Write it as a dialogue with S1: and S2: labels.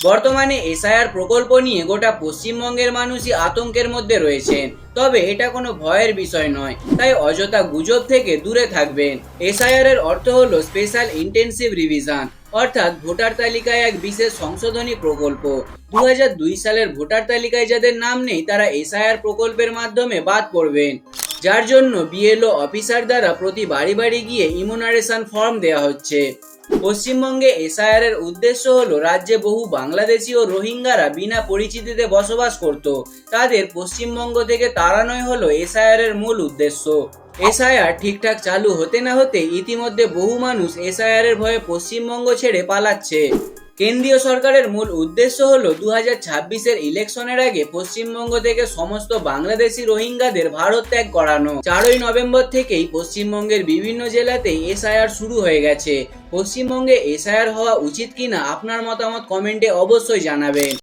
S1: বর্তমানে এসআইআর প্রকল্প নিয়ে গোটা পশ্চিমবঙ্গের মানুষই আতঙ্কের মধ্যে রয়েছেন। তবে এটা কোনো ভয়ের বিষয় নয়, তাই অযথা গুজব থেকে দূরে থাকবেন। এসআইআর এর অর্থ হলো স্পেশাল ইন্টেনসিভ রিভিশন, অর্থাৎ ভোটার তালিকায় এক বিশেষ সংশোধনী প্রকল্প। 2002 সালের ভোটার তালিকায় যাদের নাম নেই তারা এসআইআর প্রকল্পের মাধ্যমে বাদ পড়বেন, যার জন্য বিএলও অফিসার দ্বারা প্রতি বাড়ি বাড়ি গিয়ে ইমুনারেশন ফর্ম দেওয়া হচ্ছে। পশ্চিমবঙ্গে এসআইআর এর উদ্দেশ্য হলো রাজ্যে বহু বাংলাদেশি ও রোহিঙ্গারা বিনা পরিচিতিতে বসবাস করত, তাদের পশ্চিমবঙ্গ থেকে তাড়ানোই হলো এসআইআর এর মূল উদ্দেশ্য। এসআইআর ঠিকঠাক চালু হতে না হতে ইতিমধ্যে বহু মানুষ এসআইআর এর ভয়ে পশ্চিমবঙ্গ ছেড়ে পালাচ্ছে। কেন্দ্রীয় সরকারের মূল উদ্দেশ্য হলো 2026-এর ইলেকশনের আগে পশ্চিমবঙ্গ থেকে সমস্ত বাংলাদেশি রোহিঙ্গাদের ভারত ত্যাগ করানো। 4ই নভেম্বর থেকেই পশ্চিমবঙ্গের বিভিন্ন জেলাতেই এসআইআর শুরু হয়ে গেছে। পশ্চিমবঙ্গে এসআইআর হওয়া উচিত কিনা আপনার মতামত কমেন্টে অবশ্যই জানাবেন।